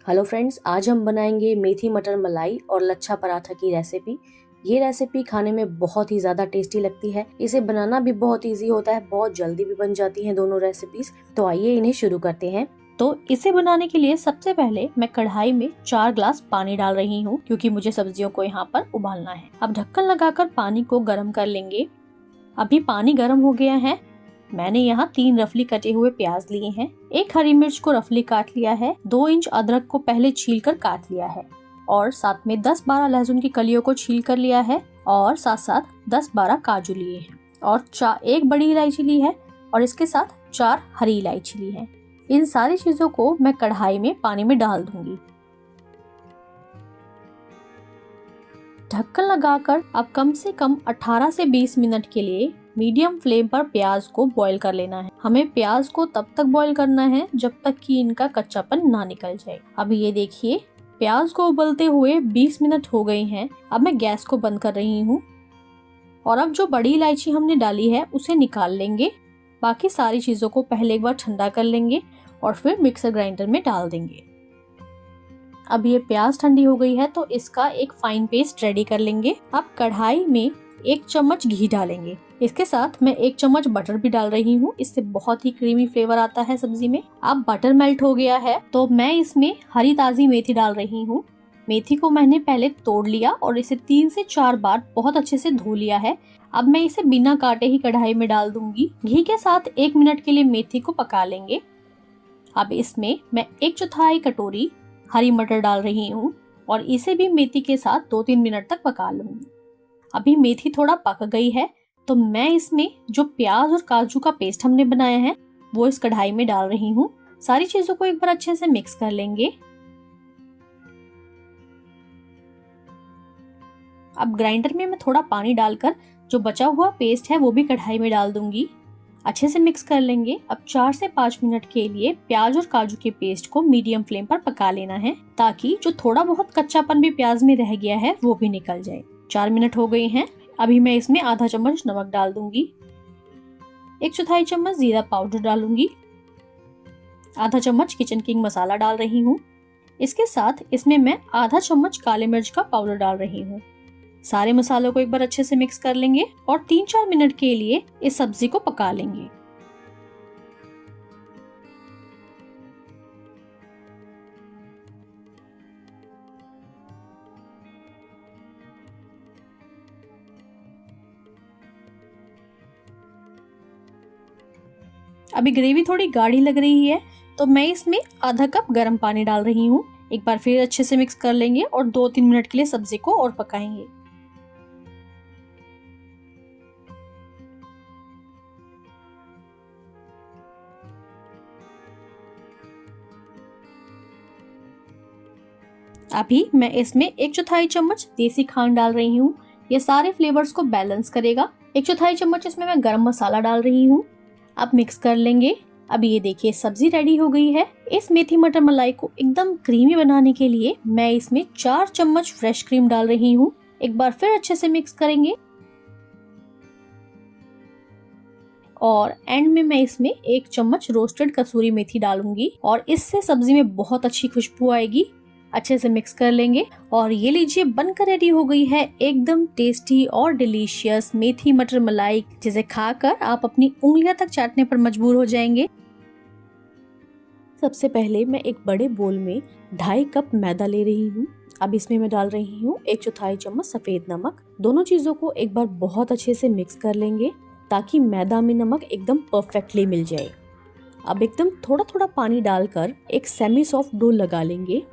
Hello friends, आज हम बनाएंगे मेथी मटर मलाई और लच्छा पराठा की रेसिपी। ये रेसिपी खाने में बहुत ही ज्यादा टेस्टी लगती है। इसे बनाना भी बहुत इजी होता है, बहुत जल्दी भी बन जाती हैं दोनों रेसिपीज। तो आइए इन्हें शुरू करते हैं। तो इसे बनाने के लिए सबसे पहले मैं कढ़ाई में 4 ग्लास पानी डाल रही हूँ, क्योंकि मुझे सब्जियों को यहाँ पर उबालना है। अब ढक्कन लगाकर पानी को गर्म कर लेंगे। अभी पानी गर्म हो गया है। मैंने यहाँ 3 रफली कटे हुए प्याज लिए हैं, 1 हरी मिर्च को रफली काट लिया है, 2 इंच अदरक को पहले छील कर काट लिया है और साथ में 10-12 लहसुन की कलियों को छील कर लिया है और साथ साथ 10-12 काजू लिए हैं और 1 बड़ी इलायची ली है और इसके साथ 4 हरी इलायची ली है। इन सारी चीजों को मैं कढ़ाई में पानी में डाल दूंगी। ढक्कन लगाकर अब कम से कम 18 से 20 मिनट के लिए मीडियम फ्लेम पर प्याज को बॉईल कर लेना है। हमें प्याज को तब तक बॉईल करना है जब तक कि इनका कच्चापन ना निकल जाए। अब ये देखिए, प्याज को उबलते हुए 20 मिनट हो गए हैं। अब मैं गैस को बंद कर रही हूँ और अब जो बड़ी इलायची हमने डाली है उसे निकाल लेंगे। बाकी सारी चीजों को पहले एक बार ठंडा कर लेंगे और फिर मिक्सर ग्राइंडर में डाल देंगे। अब ये प्याज ठंडी हो गई है तो इसका एक फाइन पेस्ट रेडी कर लेंगे। अब कढ़ाई में 1 चम्मच घी डालेंगे। इसके साथ मैं 1 चम्मच बटर भी डाल रही हूँ, इससे बहुत ही क्रीमी फ्लेवर आता है सब्जी में। अब बटर मेल्ट हो गया है तो मैं इसमें हरी ताजी मेथी डाल रही हूँ। मेथी को मैंने पहले तोड़ लिया और इसे 3 से 4 बार बहुत अच्छे से धो लिया है। अब मैं इसे बिना काटे ही कढ़ाई में डाल दूंगी। घी के साथ 1 मिनट के लिए मेथी को पका लेंगे। अब इसमें मैं 1/4 कटोरी हरी मटर डाल रही हूँ और इसे भी मेथी के साथ 2-3 मिनट तक पका लूंगी। अभी मेथी थोड़ा पक गई है तो मैं इसमें जो प्याज और काजू का पेस्ट हमने बनाया है वो इस कढ़ाई में डाल रही हूँ। सारी चीजों को एक बार अच्छे से मिक्स कर लेंगे। अब ग्राइंडर में मैं थोड़ा पानी डालकर जो बचा हुआ पेस्ट है वो भी कढ़ाई में डाल दूंगी। अच्छे से मिक्स कर लेंगे। अब 4 से 5 मिनट के लिए प्याज और काजू के पेस्ट को मीडियम फ्लेम पर पका लेना है, ताकि जो थोड़ा बहुत कच्चापन भी प्याज में रह गया है वो भी निकल जाए। 4 मिनट हो गए हैं। अभी मैं इसमें आधा चम्मच नमक डाल दूंगी, 1/4 चम्मच जीरा पाउडर डालूंगी, आधा चम्मच किचन किंग मसाला डाल रही हूँ। इसके साथ इसमें मैं आधा चम्मच काले मिर्च का पाउडर डाल रही हूँ। सारे मसालों को एक बार अच्छे से मिक्स कर लेंगे और 3-4 मिनट के लिए इस सब्जी को पका लेंगे। अभी ग्रेवी थोड़ी गाढ़ी लग रही है तो मैं इसमें आधा कप गर्म पानी डाल रही हूँ। एक बार फिर अच्छे से मिक्स कर लेंगे और 2-3 मिनट के लिए सब्जी को और पकाएंगे। अभी मैं इसमें 1/4 चम्मच देसी खांड डाल रही हूँ। ये सारे फ्लेवर्स को बैलेंस करेगा। 1/4 चम्मच इसमें मैं गरम मसाला डाल रही हूँ। अब मिक्स कर लेंगे। अब ये देखिए, सब्जी रेडी हो गई है। इस मेथी मटर मलाई को एकदम क्रीमी बनाने के लिए मैं इसमें 4 चम्मच फ्रेश क्रीम डाल रही हूँ। एक बार फिर अच्छे से मिक्स करेंगे और एंड में मैं इसमें 1 चम्मच रोस्टेड कसूरी मेथी डालूंगी और इससे सब्जी में बहुत अच्छी खुशबू आएगी। अच्छे से मिक्स कर लेंगे और ये लीजिए, बनकर रेडी हो गई है एकदम टेस्टी और डिलीशियस मेथी मटर मलाई, जिसे खाकर आप अपनी उंगलियां तक चाटने पर मजबूर हो जाएंगे। सबसे पहले मैं एक बड़े बोल में 2.5 कप मैदा ले रही हूँ। अब इसमें मैं डाल रही हूँ 1/4 चम्मच सफेद नमक। दोनों चीजों को एक बार बहुत अच्छे से मिक्स कर लेंगे ताकि मैदा में नमक एकदम परफेक्टली मिल जाए। अब एकदम थोड़ा थोड़ा पानी डालकर एक सेमी सॉफ्ट डो लगा लेंगे।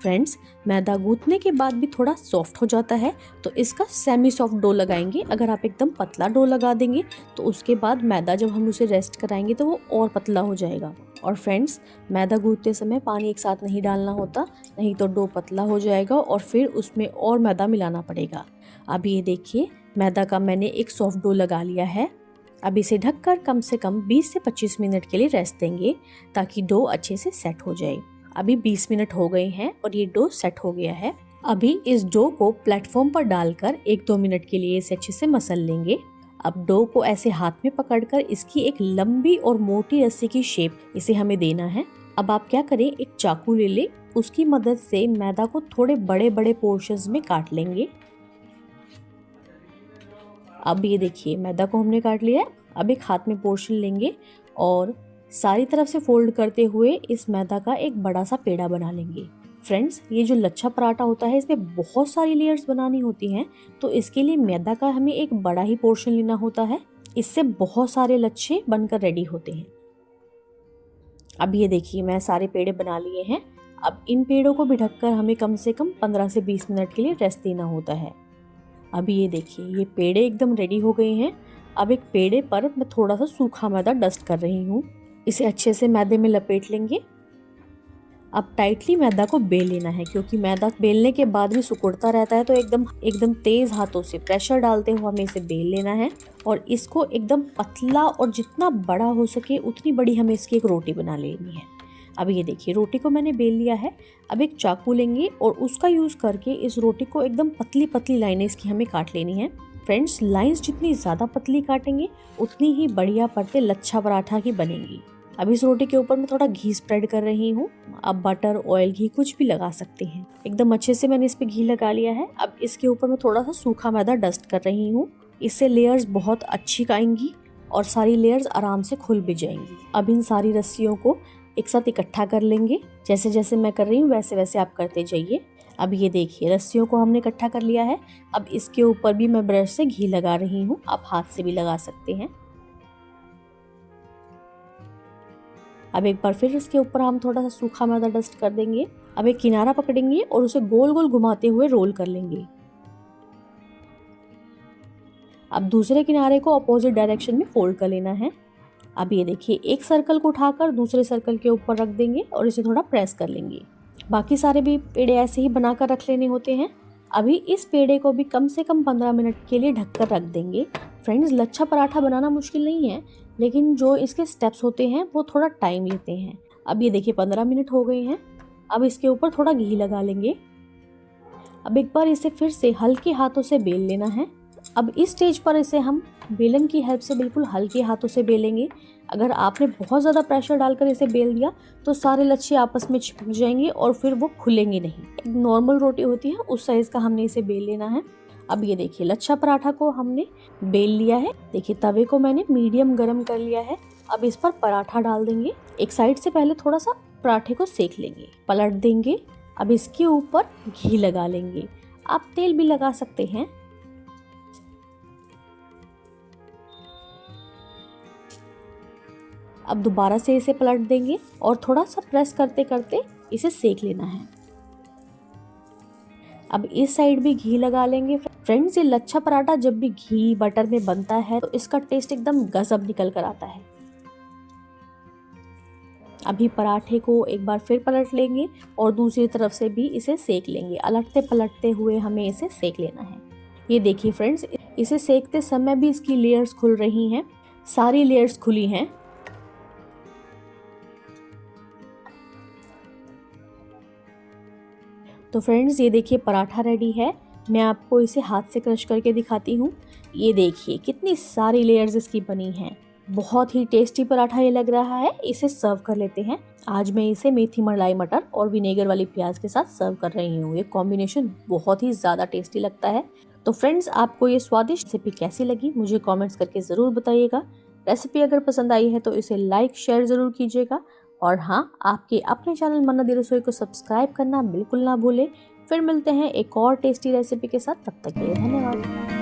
फ्रेंड्स, मैदा गूंथने के बाद भी थोड़ा सॉफ्ट हो जाता है तो इसका सेमी सॉफ्ट डो लगाएंगे। अगर आप एकदम पतला डो लगा देंगे तो उसके बाद मैदा जब हम उसे रेस्ट कराएंगे तो वो और पतला हो जाएगा। और फ्रेंड्स, मैदा गूंथते समय पानी एक साथ नहीं डालना होता, नहीं तो डो पतला हो जाएगा और फिर उसमें और मैदा मिलाना पड़ेगा। अब ये देखिए, मैदा का मैंने एक सॉफ्ट डो लगा लिया है। अब इसे ढककर कम से कम 20 से 25 मिनट के लिए रेस्ट देंगे ताकि डो अच्छे से सेट हो जाए। अभी 20 मिनट हो गए हैं और ये डो सेट हो गया है। अभी इस डो को प्लेटफॉर्म पर डालकर 1-2 मिनट के लिए इसे अच्छे से मसल लेंगे। अब डो को ऐसे हाथ में पकड़कर इसकी एक लंबी और मोटी रस्सी की शेप इसे हमें देना है। अब आप क्या करें, एक चाकू ले ले, उसकी मदद से मैदा को थोड़े बड़े बड़े पोर्शंस में काट लेंगे। अब ये देखिए मैदा को हमने काट लिया है। अब एक हाथ में पोर्शन लेंगे और सारी तरफ से फोल्ड करते हुए इस मैदा का एक बड़ा सा पेड़ा बना लेंगे। फ्रेंड्स, ये जो लच्छा पराठा होता है इसमें बहुत सारी लेयर्स बनानी होती हैं, तो इसके लिए मैदा का हमें एक बड़ा ही पोर्शन लेना होता है। इससे बहुत सारे लच्छे बनकर रेडी होते हैं। अब ये देखिए मैं सारे पेड़े बना लिए हैं। अब इन पेड़ों को भी ढककर हमें कम से कम 15 से 20 मिनट के लिए रेस्ट देना होता है। अभी ये देखिए ये पेड़े एकदम रेडी हो गए हैं। अब एक पेड़े पर मैं थोड़ा सा सूखा मैदा डस्ट कर रही हूँ। इसे अच्छे से मैदे में लपेट लेंगे। अब टाइटली मैदा को बेल लेना है, क्योंकि मैदा बेलने के बाद भी सिकुड़ता रहता है, तो एकदम तेज हाथों से प्रेशर डालते हुए हमें इसे बेल लेना है और इसको एकदम पतला और जितना बड़ा हो सके उतनी बड़ी हमें इसकी एक रोटी बना लेनी है। अब ये देखिए रोटी को मैंने बेल लिया है। अब एक चाकू लेंगे और उसका यूज़ करके इस रोटी को एकदम पतली पतली लाइनें इसकी हमें काट लेनी है। फ्रेंड्स, लाइंस जितनी ज़्यादा पतली काटेंगे उतनी ही बढ़िया परतें लच्छा पराठा की बनेंगी। अब इस रोटी के ऊपर मैं थोड़ा घी स्प्रेड कर रही हूँ। अब बटर, ऑयल, घी कुछ भी लगा सकते हैं। एकदम अच्छे से मैंने इस पे घी लगा लिया है। अब इसके ऊपर मैं थोड़ा सा सूखा मैदा डस्ट कर रही हूँ। इससे लेयर्स बहुत अच्छी आएंगी और सारी लेयर्स आराम से खुल भी जाएंगी। अब इन सारी रस्सियों को एक साथ इकट्ठा कर लेंगे। जैसे जैसे मैं कर रही हूँ वैसे वैसे आप करते जाइए। अब ये देखिए रस्सियों को हमने इकट्ठा कर लिया है। अब इसके ऊपर भी मैं ब्रश से घी लगा रही हूँ, आप हाथ से भी लगा सकते हैं। अब एक बार फिर इसके ऊपर हम थोड़ा सा सूखा मैदा डस्ट कर देंगे। अब एक किनारा पकड़ेंगे और उसे गोल गोल घुमाते हुए रोल कर लेंगे। अब दूसरे किनारे को अपोजिट डायरेक्शन में फोल्ड कर लेना है। अब ये देखिए एक सर्कल को उठाकर दूसरे सर्कल के ऊपर रख देंगे और इसे थोड़ा प्रेस कर लेंगे। बाकी सारे भी पेड़े ऐसे ही बनाकर रख लेने होते हैं। अभी इस पेड़े को भी कम से कम 15 मिनट के लिए ढककर रख देंगे। फ्रेंड्स, लच्छा पराठा बनाना मुश्किल नहीं है, लेकिन जो इसके स्टेप्स होते हैं वो थोड़ा टाइम लेते हैं। अब ये देखिए 15 मिनट हो गए हैं। अब इसके ऊपर थोड़ा घी लगा लेंगे। अब एक बार इसे फिर से हल्के हाथों से बेल लेना है। अब इस स्टेज पर इसे हम बेलन की हेल्प से बिल्कुल हल्के हाथों से बेलेंगे। अगर आपने बहुत ज़्यादा प्रेशर डालकर इसे बेल दिया तो सारे लच्छे आपस में चिपक जाएंगे और फिर वो खुलेंगे नहीं। एक नॉर्मल रोटी होती है उस साइज़ का हमने इसे बेल लेना है। अब ये देखिए लच्छा पराठा को हमने बेल लिया है। देखिए तवे को मैंने मीडियम गरम कर लिया है। अब इस पर पराठा डाल देंगे। एक साइड से पहले थोड़ा सा पराठे को सेक लेंगे, पलट देंगे। अब इसके ऊपर घी लगा लेंगे, आप तेल भी लगा सकते हैं। अब दोबारा से इसे पलट देंगे और थोड़ा सा प्रेस करते करते इसे सेक लेना है। अब इस साइड भी घी लगा लेंगे। फ्रेंड्स, ये लच्छा पराठा जब भी घी बटर में बनता है तो इसका टेस्ट एकदम गजब निकल कर आता है। अभी पराठे को एक बार फिर पलट लेंगे और दूसरी तरफ से भी इसे सेक लेंगे। अलटते पलटते हुए हमें इसे सेक लेना है। ये देखिए फ्रेंड्स, इसे सेकते समय भी इसकी लेयर्स खुल रही हैं, सारी लेयर्स खुली हैं। तो फ्रेंड्स, ये देखिए पराठा रेडी है। मैं आपको इसे हाथ से क्रश करके दिखाती हूँ। ये देखिए कितनी सारी लेयर्स इसकी बनी हैं। बहुत ही टेस्टी पराठा ये लग रहा है। इसे सर्व कर लेते हैं। आज मैं इसे मेथी मलाई मटर और विनेगर वाली प्याज के साथ सर्व कर रही हूँ। ये कॉम्बिनेशन बहुत ही ज़्यादा टेस्टी लगता है। तो फ्रेंड्स, आपको ये स्वादिष्ट रेसिपी कैसी लगी मुझे कॉमेंट्स करके ज़रूर बताइएगा। रेसिपी अगर पसंद आई है तो इसे लाइक शेयर ज़रूर कीजिएगा। और हाँ, आपके अपने चैनल मन्ना दी रसोई को सब्सक्राइब करना बिल्कुल ना भूलें। फिर मिलते हैं एक और टेस्टी रेसिपी के साथ। तब तक के लिए धन्यवाद।